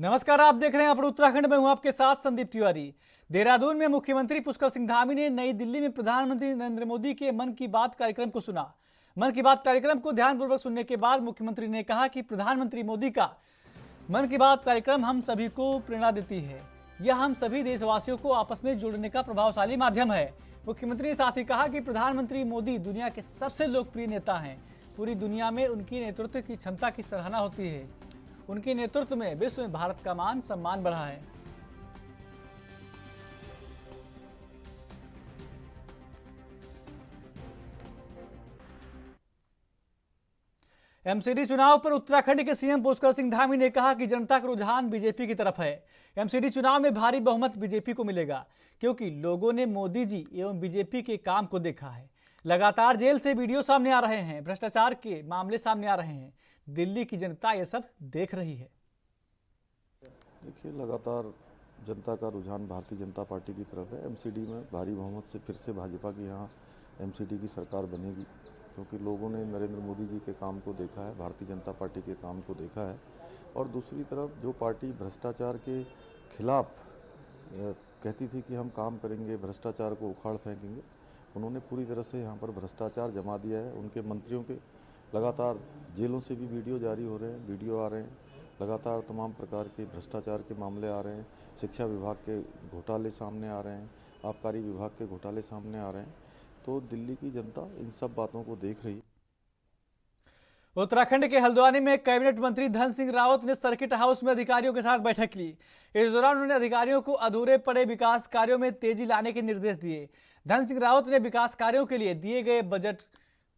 नमस्कार, आप देख रहे हैं अपने उत्तराखंड में हूं आपके साथ संदीप तिवारी। देहरादून में मुख्यमंत्री पुष्कर सिंह धामी ने नई दिल्ली में प्रधानमंत्री नरेंद्र मोदी के मन की बात कार्यक्रम को सुना। मन की बात कार्यक्रम को ध्यानपूर्वक सुनने के बाद मुख्यमंत्री ने कहा कि प्रधानमंत्री मोदी का मन की बात कार्यक्रम हम सभी को प्रेरणा देती है। यह हम सभी देशवासियों को आपस में जोड़ने का प्रभावशाली माध्यम है। मुख्यमंत्री ने साथ ही कहा कि प्रधानमंत्री मोदी दुनिया के सबसे लोकप्रिय नेता हैं। पूरी दुनिया में उनकी नेतृत्व की क्षमता की सराहना होती है। उनके नेतृत्व में विश्व में भारत का मान सम्मान बढ़ा है। एमसीडी चुनाव पर उत्तराखंड के सीएम पुष्कर सिंह धामी ने कहा कि जनता का रुझान बीजेपी की तरफ है। एमसीडी चुनाव में भारी बहुमत बीजेपी को मिलेगा, क्योंकि लोगों ने मोदी जी एवं बीजेपी के काम को देखा है। लगातार जेल से वीडियो सामने आ रहे हैं, भ्रष्टाचार के मामले सामने आ रहे हैं। दिल्ली की जनता ये सब देख रही है। देखिए, लगातार जनता का रुझान भारतीय जनता पार्टी की तरफ है। एमसीडी में भारी बहुमत से फिर से भाजपा की यहाँ एमसीडी की सरकार बनेगी, क्योंकि लोगों ने नरेंद्र मोदी जी के काम को देखा है, भारतीय जनता पार्टी के काम को देखा है। और दूसरी तरफ जो पार्टी भ्रष्टाचार के खिलाफ कहती थी कि हम काम करेंगे, भ्रष्टाचार को उखाड़ फेंकेंगे, उन्होंने पूरी तरह से यहाँ पर भ्रष्टाचार जमा दिया है। उनके मंत्रियों के लगातार जेलों से भी वीडियो जारी हो रहे हैं, वीडियो आ रहे हैं, लगातार तमाम प्रकार के भ्रष्टाचार के मामले आ रहे हैं। शिक्षा विभाग के घोटाले सामने आ रहे हैं, आबकारी विभाग के घोटाले सामने आ रहे हैं। तो दिल्ली की जनता इन सब बातों को देख रही है। उत्तराखंड के हल्द्वानी में कैबिनेट मंत्री धन सिंह रावत ने सर्किट हाउस में अधिकारियों के साथ बैठक की। इस दौरान उन्होंने अधिकारियों को अधूरे पड़े विकास कार्यों में तेजी लाने के निर्देश दिए। धन सिंह रावत ने विकास कार्यों के लिए दिए गए बजट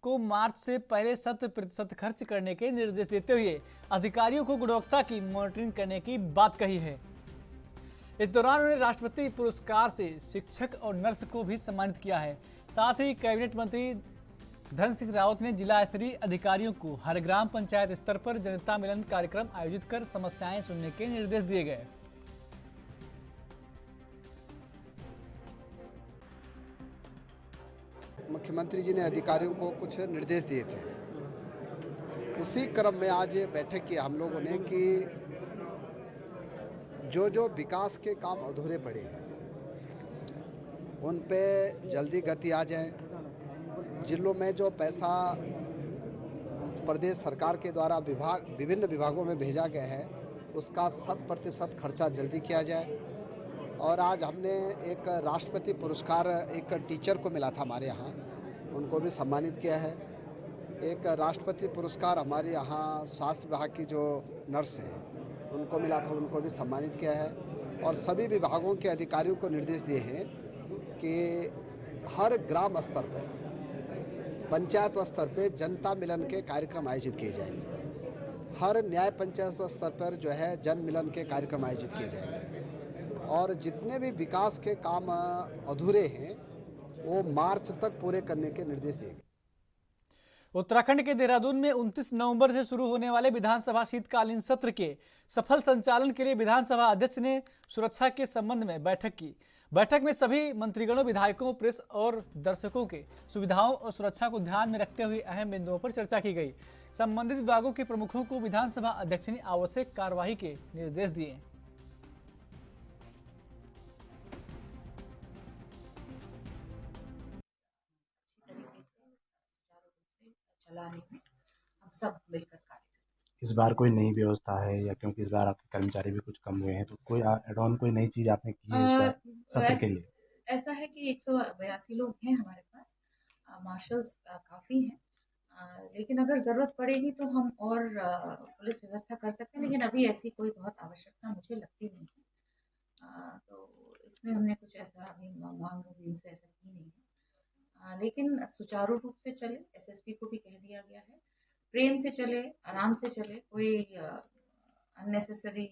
को मार्च से पहले 100% खर्च करने के निर्देश देते हुए अधिकारियों को गुणवत्ता की मॉनिटरिंग करने की बात कही है। इस दौरान उन्होंने राष्ट्रपति पुरस्कार से शिक्षक और नर्स को भी सम्मानित किया है। साथ ही कैबिनेट मंत्री धन सिंह रावत ने जिला स्तरीय अधिकारियों को हर ग्राम पंचायत स्तर पर जनता मिलन कार्यक्रम आयोजित कर समस्याएं सुनने के निर्देश दिए गए। मुख्यमंत्री जी ने अधिकारियों को कुछ निर्देश दिए थे। उसी क्रम में आज ये बैठक की हम लोगों ने कि जो विकास के काम अधूरे पड़े हैं उन पे जल्दी गति आ जाए। जिलों में जो पैसा प्रदेश सरकार के द्वारा विभिन्न विभागों में भेजा गया है उसका 100% खर्चा जल्दी किया जाए। और आज हमने एक राष्ट्रपति पुरस्कार एक टीचर को मिला था हमारे यहाँ, उनको भी सम्मानित किया है। एक राष्ट्रपति पुरस्कार हमारे यहाँ स्वास्थ्य विभाग की जो नर्स हैं उनको मिला था, उनको भी सम्मानित किया है। और सभी विभागों के अधिकारियों को निर्देश दिए हैं कि हर ग्राम स्तर पर, पंचायत स्तर पर जनता मिलन के कार्यक्रम आयोजित किए जाएंगे। हर न्याय पंचायत स्तर पर जो है जन मिलन के कार्यक्रम आयोजित किए जाएंगे। और जितने भी विकास के काम अधूरे हैं वो मार्च तक पूरे करने के निर्देश दिए गए। उत्तराखंड के देहरादून में 29 नवंबर से शुरू होने वाले विधानसभा शीतकालीन सत्र के सफल संचालन के लिए विधानसभा अध्यक्ष ने सुरक्षा के संबंध में बैठक की। बैठक में सभी मंत्रीगणों, विधायकों, प्रेस और दर्शकों के सुविधाओं और सुरक्षा को ध्यान में रखते हुए अहम बिंदुओं पर चर्चा की गई। संबंधित विभागों के प्रमुखों को विधानसभा अध्यक्ष ने आवश्यक कार्यवाही के निर्देश दिए। चलाने में हम सब मिलकर कार्य करें। इस बार कोई नई व्यवस्था है या क्योंकि इस बार आपके कर्मचारी भी कुछ कम हुए हैं, तो कोई एड ऑन कोई नई चीज़ आपने की है इस बार सत्र के लिए? ऐसा है कि 182 लोग हैं हमारे पास, मार्शल्स काफ़ी हैं, लेकिन अगर ज़रूरत पड़ेगी तो हम और पुलिस व्यवस्था कर सकते हैं, लेकिन अभी ऐसी कोई बहुत आवश्यकता मुझे लगती नहीं है। तो इसमें हमने कुछ ऐसा अभी मांग भी उनसे ऐसा की नहीं है। लेकिन सुचारू रूप से चले, एसएसपी को भी कह दिया गया है, प्रेम से चले, आराम से चले, कोई अननेसेसरी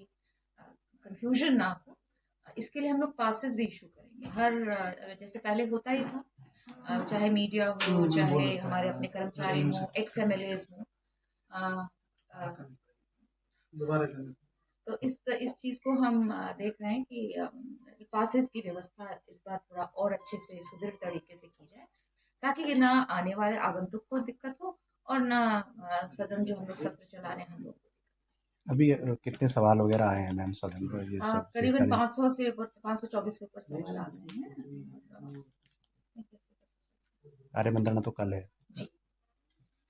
कंफ्यूजन ना हो। इसके लिए हम लोग पासेस भी इशू करेंगे। हर जैसे पहले होता ही था, चाहे मीडिया हो, चाहे हमारे अपने कर्मचारी हो, एक्स-एमएलएज हो, तो इस चीज़ को हम देख रहे हैं कि पासेस की व्यवस्था इस बार थोड़ा और अच्छे से सुदृढ़ तरीके से की जाए, ताकि ना आने वाले आगंतुक को दिक्कत हो और ना सदन जो हम लोग सत्र चला रहे हैं हम लोग को। अभी कितने सवाल वगैरह आए हैं मैम सदन पर ये सब करीबन 500 से ऊपर 524 से ऊपर सवाल आ गए हैं। कार्यमंत्रणा तो कल है जी,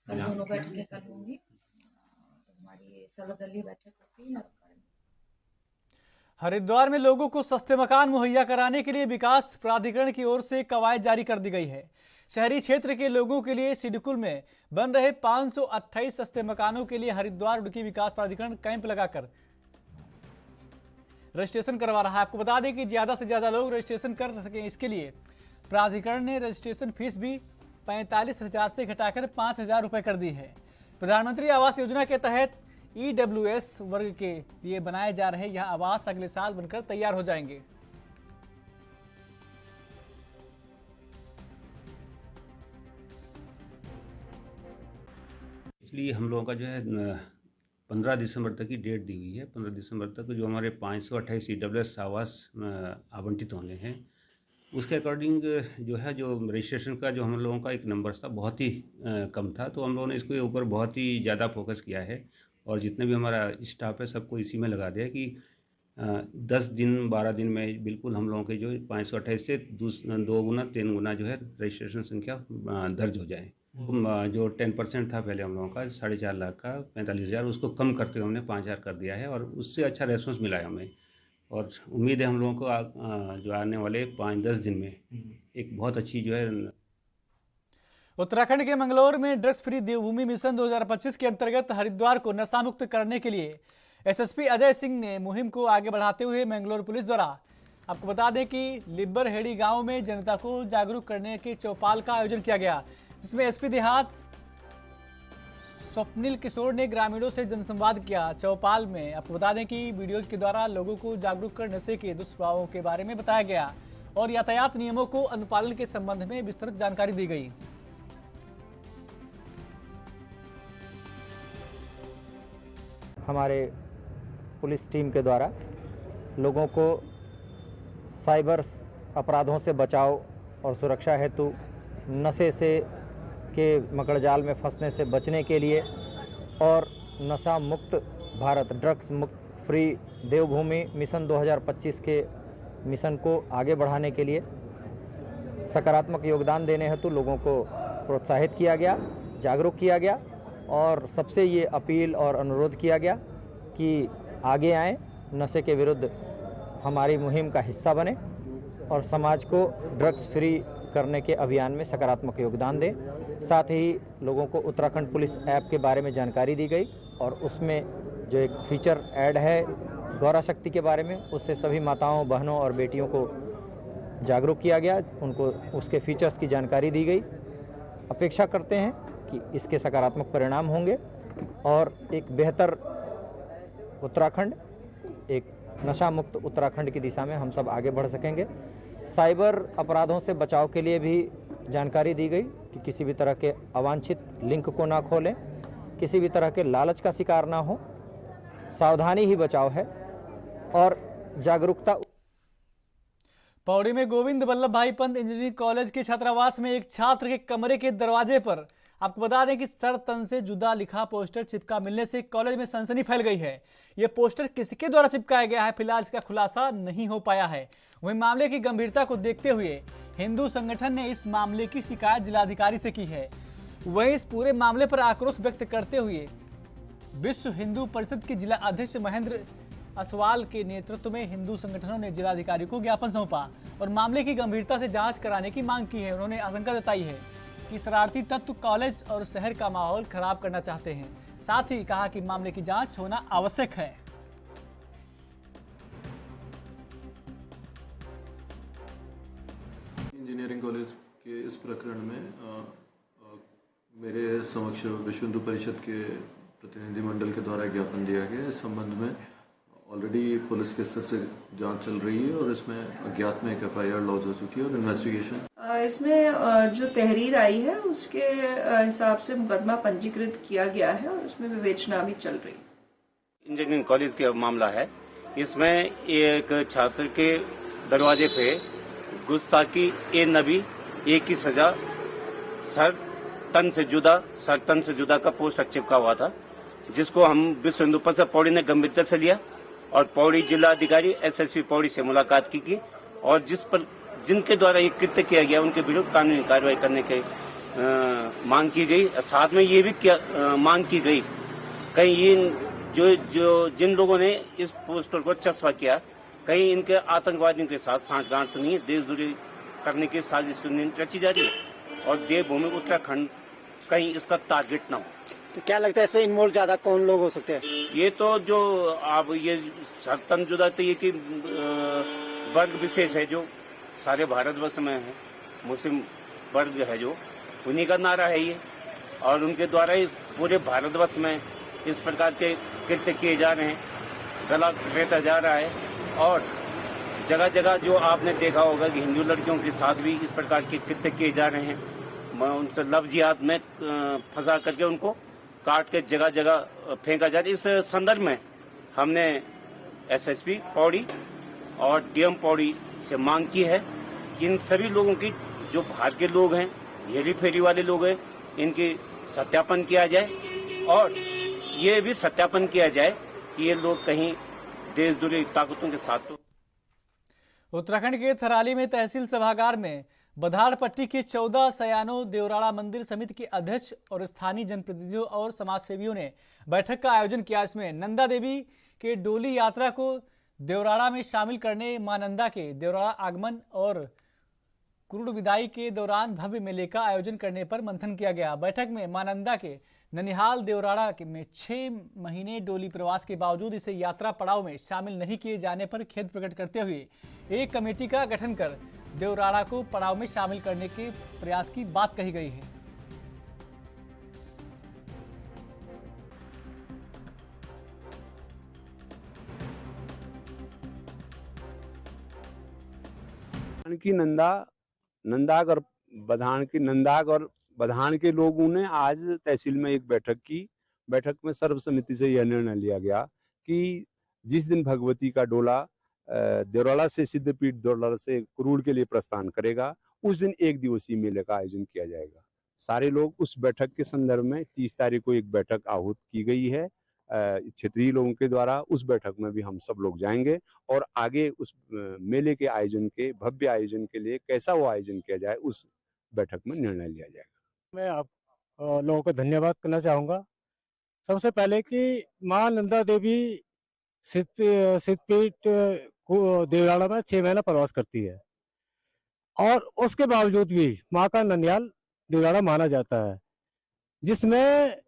कल दोनों बैठकें कल होंगी। हमारी सर्वदलीय बैठक होती है। हरिद्वार में लोगों को सस्ते मकान मुहैया कराने के लिए विकास प्राधिकरण की ओर से कवायद जारी कर दी गई है। शहरी क्षेत्र के लोगों के लिए सिडकुल में बन रहे 528 सस्ते मकानों के लिए हरिद्वार उड़की विकास प्राधिकरण कैंप लगाकर रजिस्ट्रेशन करवा रहा है। आपको बता दें कि ज्यादा से ज्यादा लोग रजिस्ट्रेशन कर सकें, इसके लिए प्राधिकरण ने रजिस्ट्रेशन फीस भी 45,000 से घटाकर 5,000 रुपए कर दी है। प्रधानमंत्री आवास योजना के तहत EWS वर्ग के लिए बनाए जा रहे यह आवास अगले साल बनकर तैयार हो जाएंगे। इसलिए हम लोगों का जो है 15 दिसंबर तक की डेट दी हुई है। 15 दिसंबर तक जो हमारे 528 EWS आवास आवंटित होने हैं, उसके अकॉर्डिंग जो है जो रजिस्ट्रेशन का जो हम लोगों का एक नंबर था बहुत ही कम था, तो हम लोगों ने इसके ऊपर बहुत ही ज़्यादा फोकस किया है और जितने भी हमारा स्टाफ है सबको इसी में लगा दिया कि 10 दिन 12 दिन में बिल्कुल हम लोगों के जो 528 से 2 गुना 3 गुना जो है रजिस्ट्रेशन संख्या दर्ज हो जाए। जो 10% था पहले हम लोगों का 4.5 लाख का 45,000, उसको कम करते हुए हमने 5,000 कर दिया है और उससे अच्छा रेस्पॉन्स मिला है हमें और उम्मीद है हम लोगों को जो आने वाले 5-10 दिन में एक बहुत अच्छी जो है। उत्तराखंड के मंगलौर में ड्रग्स फ्री देवभूमि मिशन 2025 के अंतर्गत हरिद्वार को नशा मुक्त करने के लिए SSP अजय सिंह ने मुहिम को आगे बढ़ाते हुए मंगलौर पुलिस द्वारा आपको बता दें कि लिब्बरहेड़ी गांव में जनता को जागरूक करने के चौपाल का आयोजन किया गया, जिसमें SP देहात स्वप्निल किशोर ने ग्रामीणों से जनसंवाद किया। चौपाल में आपको बता दें कि वीडियोज के द्वारा लोगों को जागरूक कर नशे के दुष्प्रभावों के बारे में बताया गया और यातायात नियमों को अनुपालन के संबंध में विस्तृत जानकारी दी गई। हमारे पुलिस टीम के द्वारा लोगों को साइबर अपराधों से बचाव और सुरक्षा हेतु नशे से के मकड़जाल में फंसने से बचने के लिए और नशा मुक्त भारत ड्रग्स मुक्त फ्री देवभूमि मिशन 2025 के मिशन को आगे बढ़ाने के लिए सकारात्मक योगदान देने हेतु लोगों को प्रोत्साहित किया गया, जागरूक किया गया और सबसे ये अपील और अनुरोध किया गया कि आगे आएं, नशे के विरुद्ध हमारी मुहिम का हिस्सा बने और समाज को ड्रग्स फ्री करने के अभियान में सकारात्मक योगदान दें। साथ ही लोगों को उत्तराखंड पुलिस ऐप के बारे में जानकारी दी गई और उसमें जो एक फीचर ऐड है गौरा शक्ति के बारे में, उससे सभी माताओं, बहनों और बेटियों को जागरूक किया गया, उनको उसके फीचर्स की जानकारी दी गई। अपेक्षा करते हैं कि इसके सकारात्मक परिणाम होंगे और एक बेहतर उत्तराखंड, एक नशा मुक्त उत्तराखंड की दिशा में हम सब आगे बढ़ सकेंगे। साइबर अपराधों से बचाव के लिए भी जानकारी दी गई कि किसी भी तरह के अवांछित लिंक को ना खोलें, किसी भी तरह के लालच का शिकार ना हो, सावधानी ही बचाव है और जागरूकता। पौड़ी में गोविंद वल्लभ भाई पंत इंजीनियरिंग कॉलेज के छात्रावास में एक छात्र के कमरे के दरवाजे पर आपको बता दें कि सर तन से जुदा लिखा पोस्टर चिपका मिलने से कॉलेज में सनसनी फैल गई है। यह पोस्टर किसके द्वारा चिपकाया गया है, फिलहाल इसका खुलासा नहीं हो पाया है। वहीं मामले की गंभीरता को देखते हुए हिंदू संगठन ने इस मामले की शिकायत जिलाधिकारी से की है। वहीं इस पूरे मामले पर आक्रोश व्यक्त करते हुए विश्व हिंदू परिषद के जिला अध्यक्ष महेंद्र असवाल के नेतृत्व में हिंदू संगठनों ने जिलाधिकारी को ज्ञापन सौंपा और मामले की गंभीरता से जांच कराने की मांग की है। उन्होंने आशंका जताई है कि शरारती तत्व कॉलेज और शहर का माहौल खराब करना चाहते हैं। साथ ही कहा कि मामले की जांच होना आवश्यक है। इंजीनियरिंग कॉलेज के इस प्रकरण में मेरे समक्ष विश्व हिंदू परिषद के प्रतिनिधिमंडल के द्वारा ज्ञापन दिया गया। इस संबंध में ऑलरेडी पुलिस के स्तर से जांच चल रही है और इसमें अज्ञात में एक FIR लॉन्च हो चुकी है और इन्वेस्टिगेशन इसमें जो तहरीर आई है उसके हिसाब से मुकदमा पंजीकृत किया गया है और उसमें विवेचना भी चल रही है। इंजीनियरिंग कॉलेज का मामला है। इसमें एक छात्र के दरवाजे पे गुस्ताखी ए नबी एक की सजा सर तन से जुदा का पोस्टर चिपका हुआ था। जिसको हम विश्व हिंदू परिषद पौड़ी ने गंभीरता से लिया और पौड़ी जिलाधिकारी एसएसपी पौड़ी से मुलाकात की और जिनके द्वारा ये कृत्य किया गया उनके विरुद्ध कानूनी कार्रवाई करने की मांग की गई। साथ में ये भी मांग की गई कहीं ये जिन लोगों ने इस पोस्टर को चस्पा किया कहीं इनके आतंकवादियों के साथ सांठगांठ तो नहीं है, देशद्रोही करने की साजिश रची जा रही है और देवभूमि उत्तराखंड कहीं इसका टारगेट ना हो। तो क्या लगता है इसमें इन्वॉल्व ज्यादा कौन लोग हो सकते हैं? ये तो जो आप ये सर्तन जुदा तो ये कि वर्ग विशेष है जो सारे भारतवर्ष में है, मुस्लिम वर्ग है जो उन्हीं का नारा है ये और उनके द्वारा ही पूरे भारतवर्ष में इस प्रकार के कृत्य किए जा रहे हैं, गला रहता जा रहा है और जगह जगह जो आपने देखा होगा कि हिंदू लड़कियों के साथ भी इस प्रकार के कृत्य किए जा रहे हैं। उनसे लफ्जियात में फंसा करके उनको काट के जगह जगह फेंका जा रहा है। इस संदर्भ में हमने एसएसपी पौड़ी और डीएम पौड़ी से मांग की है कि इन सभी लोगों की जो बाहर के लोग हैं, हेरी फेरी वाले लोग हैं, इनकी सत्यापन किया जाए और ये भी सत्यापन किया जाए कि ये लोग कहीं देशद्रोही ताकतों के साथ तो। उत्तराखंड के थराली में तहसील सभागार में बधाड़ पट्टी के 14 सयानों देवराड़ा मंदिर समिति के अध्यक्ष और स्थानीय जनप्रतिनिधियों और समाजसेवियों ने बैठक का आयोजन किया। इसमें नंदा देवी के डोली यात्रा को देवराड़ा में शामिल करने, मां नंदा के देवराड़ा आगमन और कुरुड़ विदाई के दौरान भव्य मेले का आयोजन करने पर मंथन किया गया। बैठक में मां नंदा के ननिहाल देवराड़ा में 6 महीने डोली प्रवास के बावजूद इसे यात्रा पड़ाव में शामिल नहीं किए जाने पर खेद प्रकट करते हुए एक कमेटी का गठन कर देवराड़ा को पड़ाव में शामिल करने के प्रयास की बात कही गई है। की नंदाग और बधान के लोगों ने आज तहसील में एक बैठक की। बैठक में सर्वसम्मति से यह निर्णय लिया गया कि जिस दिन भगवती का डोला देवराड़ा से सिद्धपीठ देवराड़ा से कुरुड़ के लिए प्रस्थान करेगा उस दिन एक दिवसीय मेले का आयोजन किया जाएगा। सारे लोग उस बैठक के संदर्भ में 30 तारीख को एक बैठक आहूत की गई है क्षेत्रीय लोगों के द्वारा। उस बैठक में भी हम सब लोग जाएंगे और आगे उस मेले के आयोजन के भव्य आयोजन के लिए कैसा वो आयोजन किया जाए उस बैठक में निर्णय लिया जाएगा। मैं आप लोगों को धन्यवाद करना चाहूँगा। सबसे पहले कि माँ नंदा देवी सिद्धपीठ देवराड़ा में 6 महीना प्रवास करती है और उसके बावजूद भी माँ का ननिहाल देवराड़ा माना जाता है, जिसमें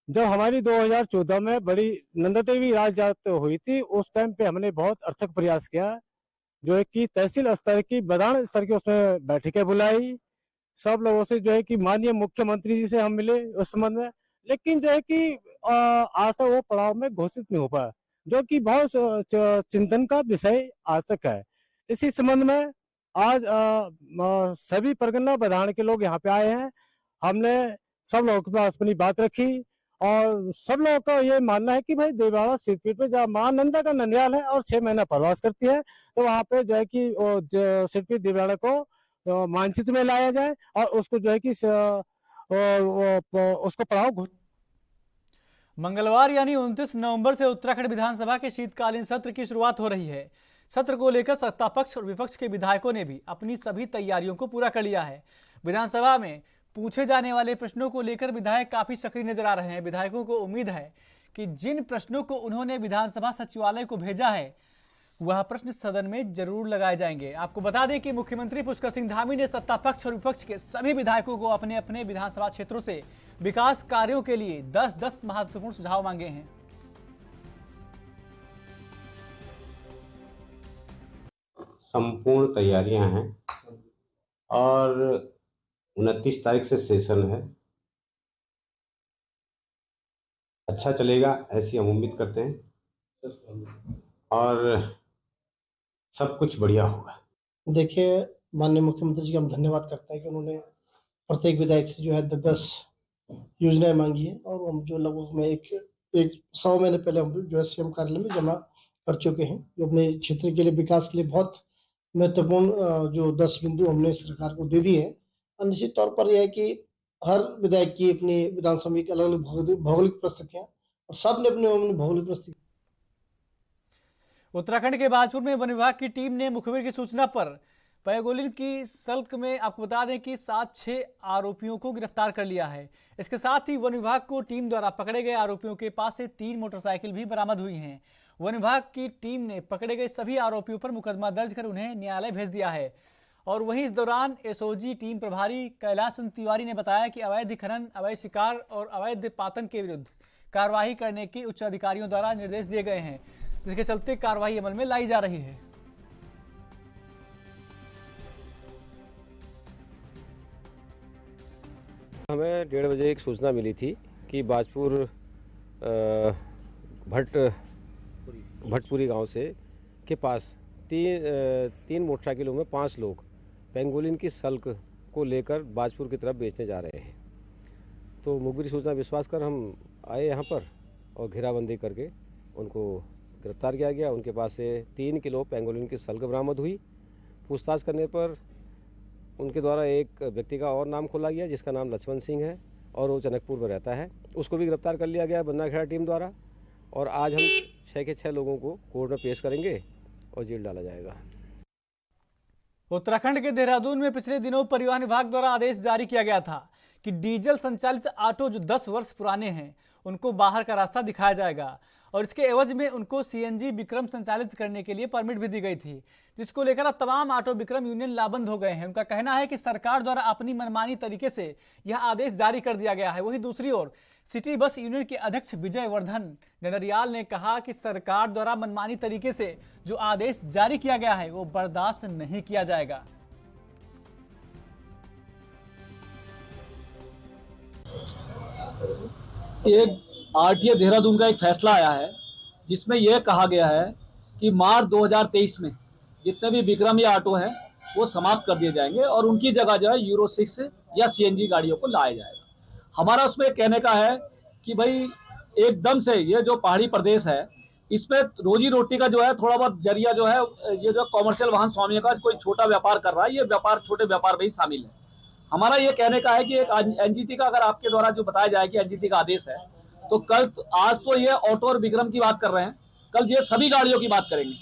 जब हमारी 2014 में बड़ी नंदा देवी राज यात्रा हुई थी उस टाइम पे हमने बहुत अर्थक प्रयास किया, जो है कि तहसील स्तर की बदान स्तर की उसमें बैठकें बुलाई, सब लोगों से जो है कि माननीय मुख्यमंत्री जी से हम मिले उस संबंध में, लेकिन जो है कि आज तक वो पड़ाव में घोषित नहीं हो पाया, जो कि बहुत चिंतन का विषय आज तक है। इसी संबंध में आज सभी परगना बधान के लोग यहाँ पे आए हैं। हमने सब लोगों के पास अपनी बात रखी और सब लोगों का ये मानना है कि भाई देवराड़ा सिद्धपीठ पे जहाँ मां नंदा का ननिहाल है और 6 महीना प्रवास करती है तो वहाँ पे जो है कि सिद्धपीठ देवराड़ा को मानचित्र में लाया जाए और उसको जो है कि उसको पड़ाव। मंगलवार यानी 29 नवंबर से उत्तराखंड विधानसभा के शीतकालीन सत्र की शुरुआत हो रही है। सत्र को लेकर सत्ता पक्ष और विपक्ष के विधायकों ने भी अपनी सभी तैयारियों को पूरा कर लिया है। विधानसभा में पूछे जाने वाले प्रश्नों को लेकर विधायक काफी सक्रिय नजर आ रहे हैं। विधायकों को उम्मीद है कि जिन प्रश्नों को उन्होंने विधानसभा सचिवालय को भेजा है वह प्रश्न सदन में जरूर लगाए जाएंगे। आपको बता दें कि मुख्यमंत्री पुष्कर सिंह धामी ने सत्ता पक्ष और विपक्ष के सभी विधायकों को अपने अपने विधानसभा क्षेत्रों से विकास कार्यों के लिए 10-10 महत्वपूर्ण सुझाव मांगे हैं। संपूर्ण तैयारियां हैं और 29 तारीख से सेशन है। अच्छा चलेगा ऐसी हम उम्मीद करते हैं और सब कुछ बढ़िया होगा। देखिए, माननीय मुख्यमंत्री जी का हम धन्यवाद करते हैं कि उन्होंने प्रत्येक विधायक से जो है 10 योजनाएं मांगी है और हम जो लगभग में एक 100 महीने पहले हम जो है सीएम कार्यालय में जमा कर चुके हैं, जो अपने क्षेत्र के लिए विकास के लिए बहुत महत्वपूर्ण जो 10 बिंदु हमने सरकार को दे दिए हैं। और निश्चित तौर पर यह है कि हर विधायक की अपनी विधानसभा की अलग अलग भौगोलिक परिस्थितियाँ और सब ने अपने भौगोलिक परिस्थिति। उत्तराखंड के बाजपुर में वन विभाग की टीम ने मुखबिर की सूचना पर पैंगोलिन की सल्क में आपको बता दें कि 7-6 आरोपियों को गिरफ्तार कर लिया है। इसके साथ ही वन विभाग को टीम द्वारा पकड़े गए आरोपियों के पास से 3 मोटरसाइकिल भी बरामद हुई हैं। वन विभाग की टीम ने पकड़े गए सभी आरोपियों पर मुकदमा दर्ज कर उन्हें न्यायालय भेज दिया है। और वहीं इस दौरान एसओजी टीम प्रभारी कैलाश तिवारी ने बताया कि अवैध खनन, अवैध शिकार और अवैध पातन के विरुद्ध कार्रवाई करने के उच्च अधिकारियों द्वारा निर्देश दिए गए हैं, जिसके चलते कार्रवाई अमल में लाई जा रही है। हमें 1:30 बजे एक सूचना मिली थी कि बाजपुर भटपुरी गांव से के पास तीन मोटरसाइकिलों में 5 लोग पेंगोलिन की सल्क को लेकर बाजपुर की तरफ बेचने जा रहे हैं। तो मुखबिर सूचना विश्वास कर हम आए यहाँ पर और घेराबंदी करके उनको गिरफ्तार किया गया। उनके पास से 3 किलो पेंगोलिन की सल्क बरामद हुई। पूछताछ करने पर उनके द्वारा एक व्यक्ति का और नाम खोला गया जिसका नाम लक्ष्मण सिंह है और वो जनकपुर में रहता है। उसको भी गिरफ्तार कर लिया गया बन्नाखेड़ा टीम द्वारा और आज हम 6 के 6 लोगों को कोर्ट में पेश करेंगे और जेल डाला जाएगा। उत्तराखंड के देहरादून में पिछले दिनों परिवहन विभाग द्वारा आदेश जारी किया गया था कि डीजल संचालित ऑटो जो 10 वर्ष पुराने हैं उनको बाहर का रास्ता दिखाया जाएगा और इसके एवज में उनको सीएनजी विक्रम संचालित करने के लिए परमिट भी दी गई थी, जिसको लेकर अब तमाम ऑटो विक्रम यूनियन लाबंद हो गए हैं। उनका कहना है कि सरकार द्वारा अपनी मनमानी तरीके से यह आदेश जारी कर दिया गया है। वहीं दूसरी ओर सिटी बस यूनियन के अध्यक्ष विजय वर्धन डंडरियाल ने कहा कि सरकार द्वारा मनमानी तरीके से जो आदेश जारी किया गया है वो बर्दाश्त नहीं किया जाएगा। एक आरटीए देहरादून का एक फैसला आया है जिसमें यह कहा गया है कि मार्च 2023 में जितने भी विक्रम या ऑटो हैं वो समाप्त कर दिए जाएंगे और उनकी जगह जो है यूरो 6 या सीएनजी गाड़ियों को लाया जाएगा। हमारा उसमें कहने का है कि भाई एकदम से ये जो पहाड़ी प्रदेश है इसमें रोजी रोटी का जो है थोड़ा बहुत जरिया जो है ये जो कॉमर्शियल वाहन स्वामियों का कोई छोटा व्यापार कर रहा है, ये व्यापार छोटे व्यापार में ही शामिल है। हमारा ये कहने का है कि एक एनजीटी का अगर आपके द्वारा जो बताया जाए कि एनजीटी का आदेश है तो कल आज तो ये ऑटो और विक्रम की बात कर रहे हैं, कल ये सभी गाड़ियों की बात करेंगे।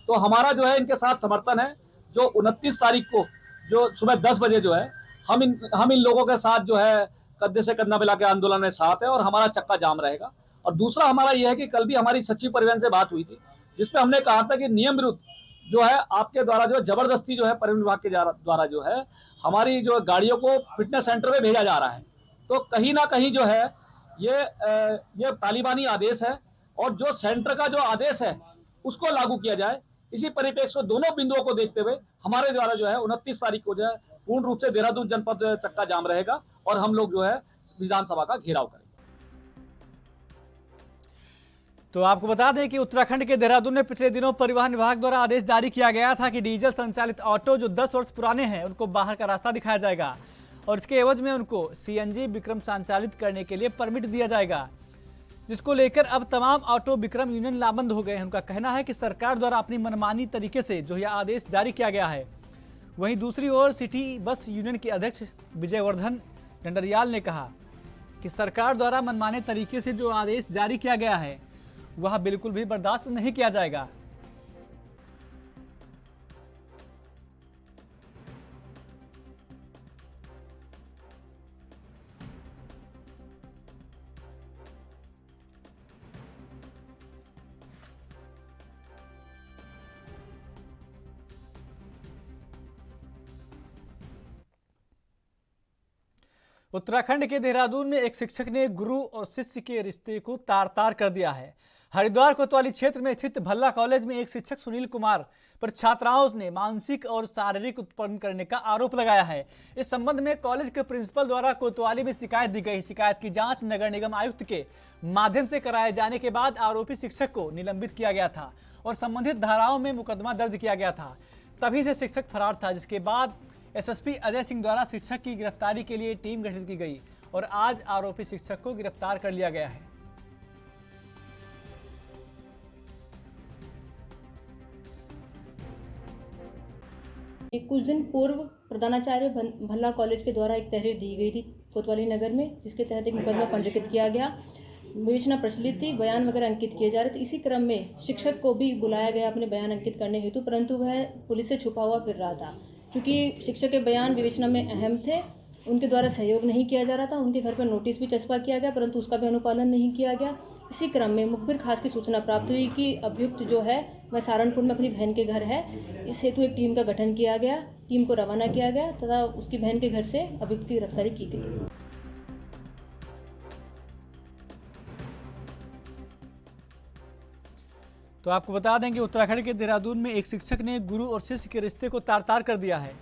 तो हमारा जो है इनके साथ समर्थन है। जो 29 तारीख को जो सुबह 10 बजे जो है हम इन लोगों के साथ जो है कंधे से कंधा मिला के आंदोलन में साथ है और हमारा चक्का जाम रहेगा। और दूसरा हमारा यह है कि कल भी हमारी सचिव परिवहन से बात हुई थी जिसमें हमने कहा था कि नियम विरुद्ध जो है आपके द्वारा जो जबरदस्ती जो है परिवहन विभाग के द्वारा जो है हमारी जो गाड़ियों को फिटनेस सेंटर में भेजा जा रहा है। तो कहीं ना कहीं जो है ये तालिबानी आदेश है और जो सेंटर का जो आदेश है उसको लागू किया जाए। इसी परिप्रेक्ष्य में दोनों बिंदुओं को देखते हुए हमारे द्वारा जो है 29 तारीख को जो है पूर्ण रूप से देहरादून जनपद चक्का जाम रहेगा और हम लोग जो है विधानसभा का घेराव करेंगे। तो आपको बता दें कि उत्तराखंड के देहरादून में पिछले दिनों परिवहन विभाग द्वारा आदेश जारी किया गया था कि डीजल संचालित ऑटो जो 10 वर्ष पुराने हैं उनको बाहर का रास्ता दिखाया जाएगा और इसके एवज में उनको सीएनजी विक्रम संचालित करने के लिए परमिट दिया जाएगा, जिसको लेकर अब तमाम ऑटो विक्रम यूनियन लाबंद हो गए हैं। उनका कहना है कि सरकार द्वारा अपनी मनमानी तरीके से जो यह आदेश जारी किया गया है। वहीं दूसरी ओर सिटी बस यूनियन के अध्यक्ष विजय वर्धन डंडरियाल ने कहा कि सरकार द्वारा मनमाने तरीके से जो आदेश जारी किया गया है वह बिल्कुल भी बर्दाश्त नहीं किया जाएगा। उत्तराखंड के देहरादून में एक शिक्षक ने गुरु और शिष्य के रिश्ते को तार तार कर दिया है। हरिद्वार कोतवाली क्षेत्र में स्थित भल्ला कॉलेज में एक शिक्षक सुनील कुमार पर छात्राओं ने मानसिक और शारीरिक उत्पीड़न करने का आरोप लगाया है। इस संबंध में कॉलेज के प्रिंसिपल द्वारा कोतवाली में शिकायत दी गई। शिकायत की जांच नगर निगम आयुक्त के माध्यम से कराए जाने के बाद आरोपी शिक्षक को निलंबित किया गया था और संबंधित धाराओं में मुकदमा दर्ज किया गया था। तभी से शिक्षक फरार था, जिसके बाद एसएसपी अजय सिंह द्वारा शिक्षक की गिरफ्तारी के लिए टीम गठित की गई और आज आरोपी शिक्षक को गिरफ्तार कर लिया गया है। कुछ दिन पूर्व प्रधानाचार्य भल्ला कॉलेज के द्वारा एक तहरीर दी गई थी कोतवाली नगर में, जिसके तहत एक मुकदमा पंजीकृत किया गया। विवेचना प्रचलित थी, बयान वगैरह अंकित किए जा रहे थे। इसी क्रम में शिक्षक को भी बुलाया गया अपने बयान अंकित करने हेतु, परंतु वह पुलिस से छुपा हुआ फिर रहा था। क्योंकि शिक्षक के बयान विवेचना में अहम थे, उनके द्वारा सहयोग नहीं किया जा रहा था। उनके घर पर नोटिस भी चस्पा किया गया, परंतु उसका भी अनुपालन नहीं किया गया। इसी क्रम में मुखबिर खास की सूचना प्राप्त हुई कि अभियुक्त जो है वह सहारनपुर में अपनी बहन के घर है। इस हेतु एक टीम का गठन किया गया, टीम को रवाना किया गया तथा उसकी बहन के घर से अभियुक्त की गिरफ्तारी की गई। तो आपको बता दें कि उत्तराखंड के देहरादून में एक शिक्षक ने गुरु और शिष्य के रिश्ते को तार-तार कर दिया है।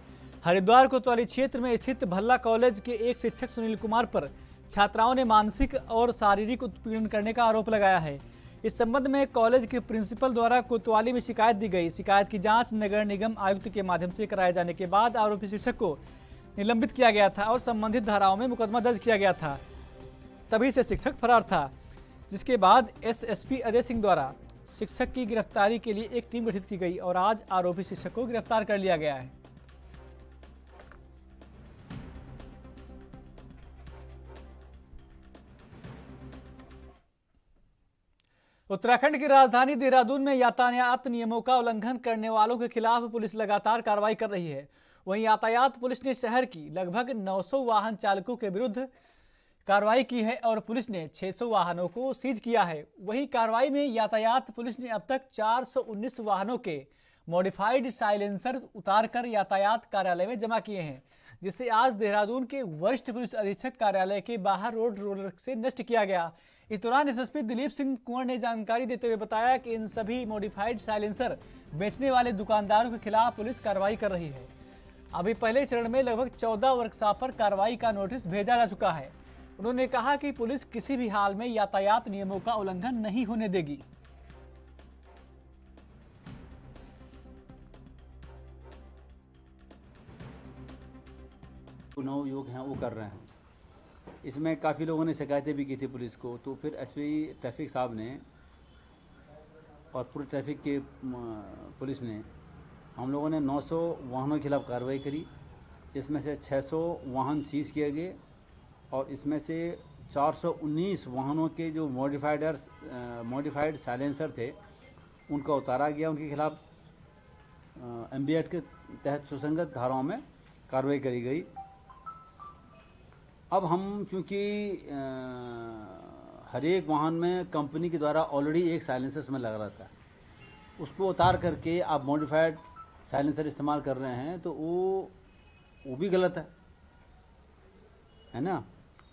हरिद्वार कोतवाली क्षेत्र में स्थित भल्ला कॉलेज के एक शिक्षक सुनील कुमार पर छात्राओं ने मानसिक और शारीरिक उत्पीड़न करने का आरोप लगाया है। इस संबंध में कॉलेज के प्रिंसिपल द्वारा कोतवाली में शिकायत दी गई। शिकायत की जांच नगर निगम आयुक्त के माध्यम से कराए जाने के बाद आरोपी शिक्षक को निलंबित किया गया था और संबंधित धाराओं में मुकदमा दर्ज किया गया था। तभी से शिक्षक फरार था, जिसके बाद एसएसपी अजय सिंह द्वारा शिक्षक की गिरफ्तारी के लिए एक टीम गठित की गई और आज आरोपी शिक्षक को गिरफ्तार कर लिया गया है। उत्तराखंड की राजधानी देहरादून में यातायात नियमों का उल्लंघन करने वालों के खिलाफ पुलिस लगातार कार्रवाई कर रही है। वहीं यातायात पुलिस ने शहर की लगभग 900 वाहन चालकों के विरुद्ध कार्रवाई की है और पुलिस ने 600 वाहनों को सीज किया है। वहीं कार्रवाई में यातायात पुलिस ने अब तक 419 वाहनों के मॉडिफाइड साइलेंसर उतारकर यातायात कार्यालय में जमा किए हैं, जिसे आज देहरादून के वरिष्ठ पुलिस अधीक्षक कार्यालय के बाहर रोड रोलर से नष्ट किया गया। इस दौरान एसएसपी दिलीप सिंह कुंवर ने जानकारी देते हुए बताया कि इन सभी मॉडिफाइड साइलेंसर बेचने वाले दुकानदारों के खिलाफ पुलिस कार्रवाई कर रही है। अभी पहले चरण में लगभग 14 वर्कशॉप पर कार्रवाई का नोटिस भेजा जा चुका है। उन्होंने कहा कि पुलिस किसी भी हाल में यातायात नियमों का उल्लंघन नहीं होने देगी। चुनाव योग हैं वो कर रहे हैं। इसमें काफ़ी लोगों ने शिकायतें भी की थी पुलिस को, तो फिर एसपी ट्रैफिक साहब ने और पूरे ट्रैफिक के पुलिस ने हम लोगों ने 900 वाहनों के खिलाफ कार्रवाई करी। इसमें से 600 वाहन सीज किए गए और इसमें से 419 वाहनों के जो मॉडिफाइड साइलेंसर थे उनका उतारा गया। उनके खिलाफ एमबी एक्ट के तहत सुसंगत धाराओं में कार्रवाई करी गई। अब हम चूँकि हर एक वाहन में कंपनी के द्वारा ऑलरेडी एक साइलेंसर उसमें लगा रहता है, उसको उतार करके आप मॉडिफाइड साइलेंसर इस्तेमाल कर रहे हैं तो वो भी गलत है ना।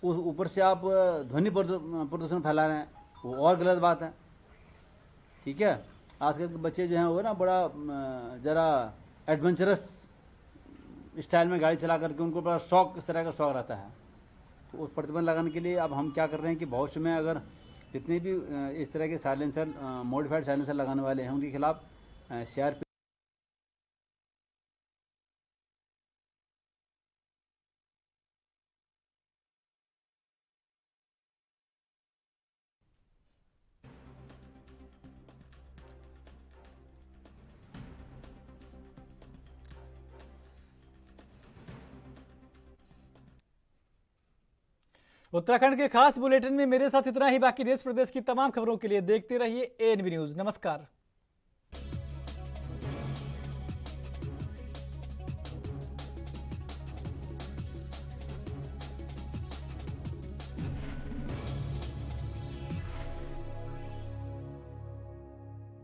उस ऊपर से आप ध्वनि प्रदूषण फैला रहे हैं, वो और गलत बात है। ठीक है, आजकल के बच्चे जो हैं वो ना बड़ा ज़रा एडवेंचरस स्टाइल में गाड़ी चला करके उनको बड़ा शौक, इस तरह का शौक रहता है। तो उस प्रतिबंध लगाने के लिए अब हम क्या कर रहे हैं कि भविष्य में अगर जितने भी इस तरह के साइलेंसर मॉडिफाइड साइलेंसर लगाने वाले हैं उनके खिलाफ सीआरपी उत्तराखंड के खास बुलेटिन में मेरे साथ इतना ही। बाकी देश प्रदेश की तमाम खबरों के लिए देखते रहिए एएनबी न्यूज। नमस्कार।